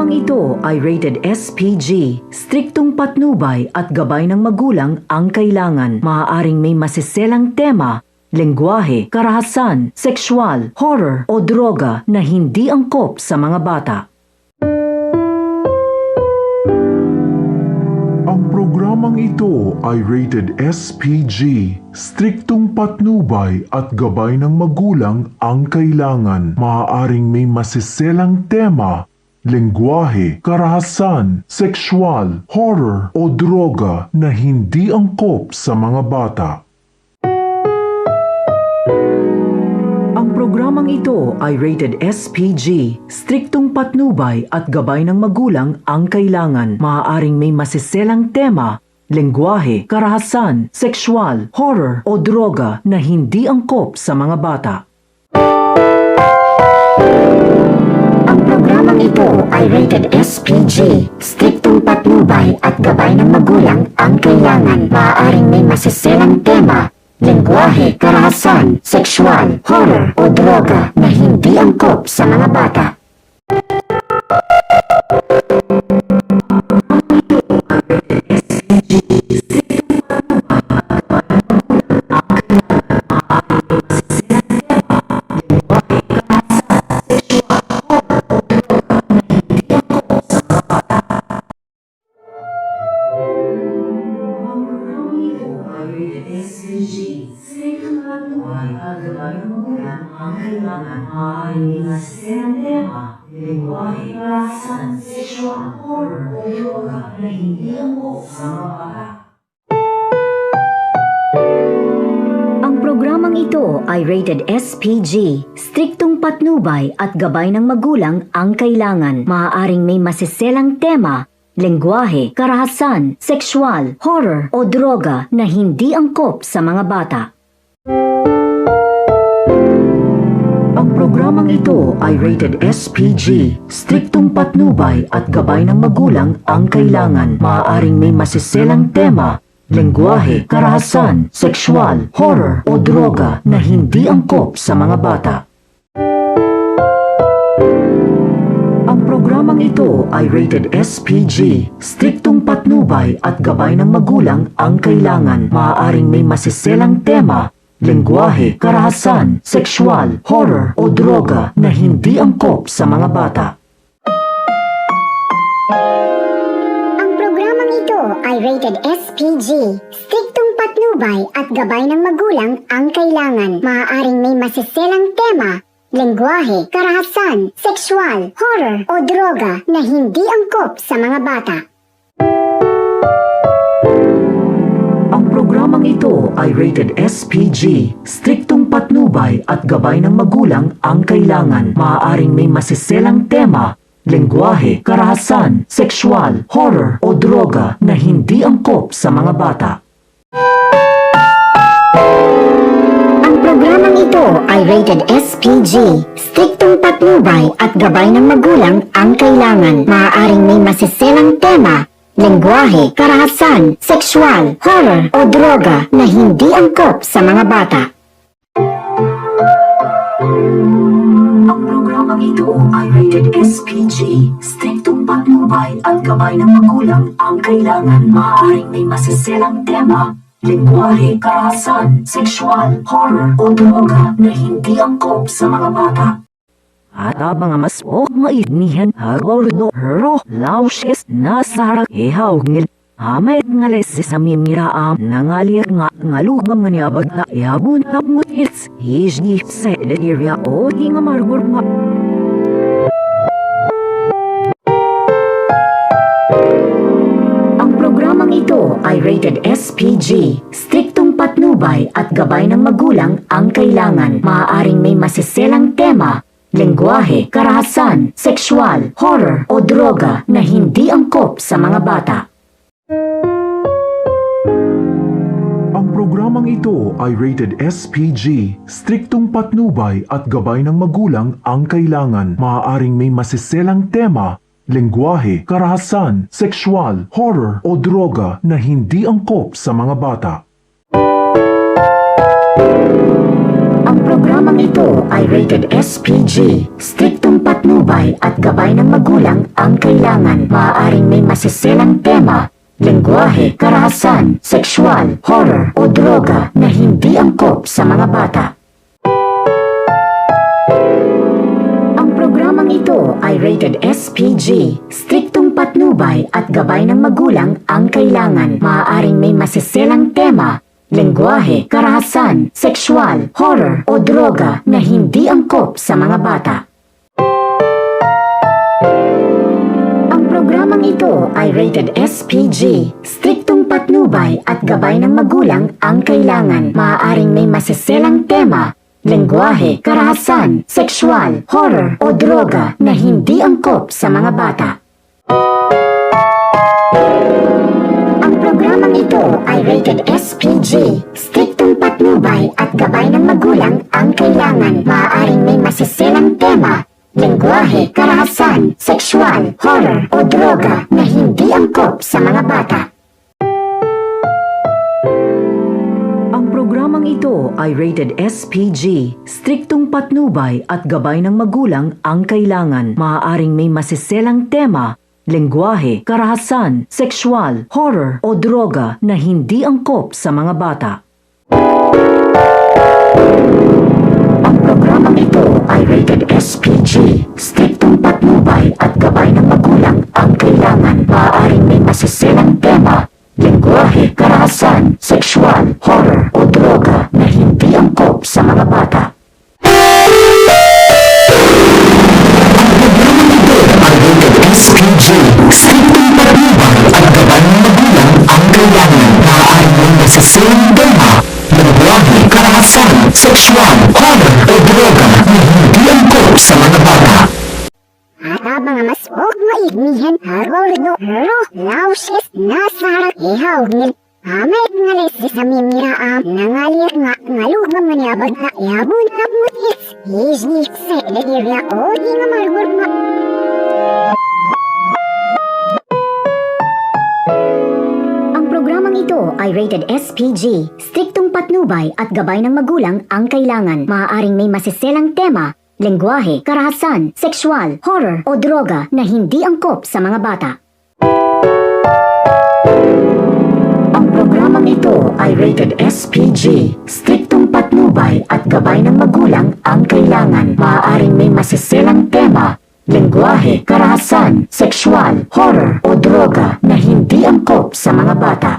programang ito ay rated SPG. Striktong patnubay at gabay ng magulang ang kailangan. Maaaring may masiselang tema, lengguwahe, karahasan, sexual, horror o droga na hindi angkop sa mga bata. Ang programang ito ay rated SPG. Striktong patnubay at gabay ng magulang ang kailangan. Maaaring may masiselang tema, lengguwahe, karahasan, sexual, horror o droga na hindi angkop sa mga bata. Ang programang ito ay rated SPG. Striktong patnubay at gabay ng magulang ang kailangan. Maaaring may masiselang tema, lengguwahe, karahasan, sexual, horror o droga na hindi angkop sa mga bata. Ang programang ito ay rated SPG. Striktong patnubay at gabay ng magulang ang kailangan. Maaaring may masiselang tema, lengguwahe, karahasan, sexual, horror o droga na hindi angkop sa mga bata. Ang programang ito ay rated SPG. Striktong patnubay at gabay ng magulang ang kailangan. Maaaring may masiselang tema, lengguwahe, karahasan, sexual, horror o droga na hindi angkop sa mga bata. Ang programang ito ay rated SPG. Striktong patnubay at gabay ng magulang ang kailangan. Maaaring may masiselang tema, lengguwahe, karahasan, sexual, horror o droga na hindi angkop sa mga bata. Ang programang ito ay rated SPG. Striktong patnubay at gabay ng magulang ang kailangan. Maaaring may masiselang tema, lengguwahe, karahasan, sexual, horror o droga na hindi angkop sa mga bata. Ang programang ito ay rated SPG. Striktong patnubay at gabay ng magulang ang kailangan. Maaaring may masiselang tema, lengguwahe, karahasan, sexual, horror o droga na hindi angkop sa mga bata. Ang programang ito ay rated SPG. Striktong patnubay at gabay ng magulang ang kailangan. Maaaring may masiselang tema, lengguwahe, karahasan, sexual, horror o droga na hindi angkop sa mga bata. Ang programang ito ay rated SPG. Striktong patnubay at gabay ng magulang ang kailangan. Maaaring may masiselang tema, lengguwahe, karahasan, sexual, horror o droga na hindi angkop sa mga bata. Ang programang ito ay rated SPG. Striktong patnubay at gabay ng magulang ang kailangan. Maaaring may masiselang tema, lengguwahe, karahasan, sexual, horror o droga na hindi angkop sa mga bata. At mga mas mainihan hagordo hero lausis na sarak ihaw ngil amay ngales sa mimiraam nangalir nga ngalugam nga niabag na iabun na mutis hijni sa area o di nga margur nga. Ang programang ito ay rated SPG. Striktong patnubay at gabay ng magulang ang kailangan. Maaaring may masiselang tema, lengguwahe, karahasan, sexual, horror o droga na hindi angkop sa mga bata. Ang programang ito ay rated SPG. Striktong patnubay at gabay ng magulang ang kailangan. Maaaring may masiselang tema, lengguwahe, karahasan, sexual, horror o droga na hindi angkop sa mga bata. Ang programang ito ay rated SPG. Striktong patnubay at gabay ng magulang ang kailangan. Maaaring may masiselang tema, lengguwahe, karahasan, sexual, horror o droga na hindi angkop sa mga bata. Ang programang ito ay rated SPG. Striktong patnubay at gabay ng magulang ang kailangan. Maaaring may masiselang tema, lengguwahe, karahasan, sexual, horror o droga na hindi angkop sa mga bata. Ang programang ito ay rated SPG. Striktong patnubay at gabay ng magulang ang kailangan. Maaaring may masiselang tema, lengguwahe, karahasan, sexual, horror o droga na hindi angkop sa mga bata. Ang programang ito ay rated SPG. Striktong patnubay at gabay ng magulang ang kailangan. Maaaring may masiselang tema, lengguwahe, karahasan, sexual, horror o droga na hindi angkop sa mga bata. Ang programang ito ay rated SPG. Striktong patnubay at gabay ng magulang ang kailangan. Maaaring may masiselang tema, lengguwahe, karahasan, sexual, horror o droga na hindi angkop sa mga bata. Ang programang ito ay rated SPG. Striktong patnubay at gabay ng magulang ang kailangan. Maaaring may masiselang tema, lengguwahe, karahasan, sexual, horror o droga na hindi angkop sa mga bata. SPG. Striktong patnubay at gabay ng magulang ang kailangan. Maaaring may masiselang tema, lengguwahe, karahasan, sexual, horror o droga na hindi angkop sa mga bata. Ada mga mas huwag maignihan harol no hero lausis nasarak ihawgil. Amay ngalis sa mimiraam nangalir nga ngalugam nga niyabag na yabon na butis. Hiznik sa ilagirya o di nga margor nga. Ang programang ito ay rated SPG. Striktong patnubay at gabay ng magulang ang kailangan. Maaaring may masiselang tema, lengguwahe, karahasan, sexual, horror o droga na hindi angkop sa mga bata. Ang programang ito ay rated SPG. Striktong patnubay at gabay ng magulang ang kailangan. Maaaring may masiselang tema, lengguwahe, karahasan, sexual, horror o droga na hindi angkop sa mga bata.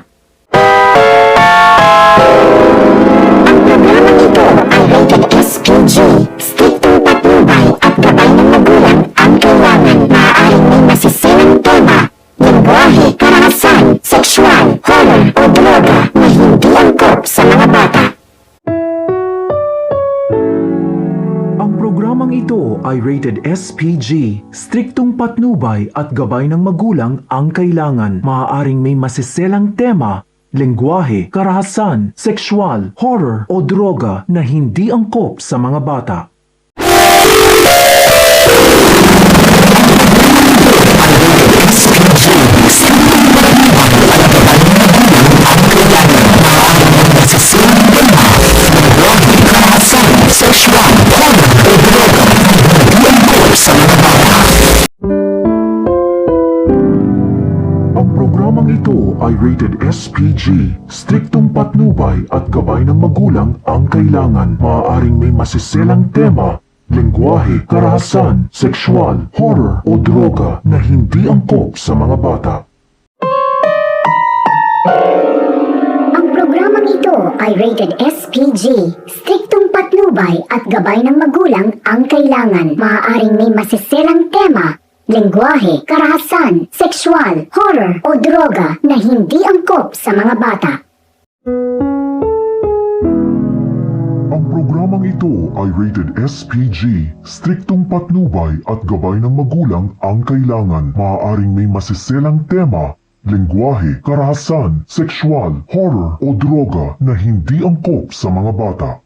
Ang programang ito ay rated SPG. Striktong patnubay at gabay ng magulang ang kailangan. Maaaring may masiselang tema, lengguwahe, karahasan, sexual, horror o droga na hindi angkop sa mga bata. Ang programang ito ay rated SPG. Striktong patnubay at gabay ng magulang ang kailangan. Maaaring may masiselang tema, lengguwahe, karahasan, sexual, horror o droga na hindi angkop sa mga bata. Ang programang ito ay rated SPG. Striktong patnubay at gabay ng magulang ang kailangan. Maaaring may masiselang tema, lengguwahe, karahasan, sexual, horror o droga na hindi angkop sa mga bata. Ang programang ito ay rated SPG. Striktong patnubay at gabay ng magulang ang kailangan. Maaaring may masiselang tema, lengguwahe, karahasan, sexual, horror o droga na hindi angkop sa mga bata. Ang programang ito ay rated SPG. Striktong patnubay at gabay ng magulang ang kailangan. Maaaring may masiselang tema, lengguwahe, karahasan, sexual, horror o droga na hindi angkop sa mga bata.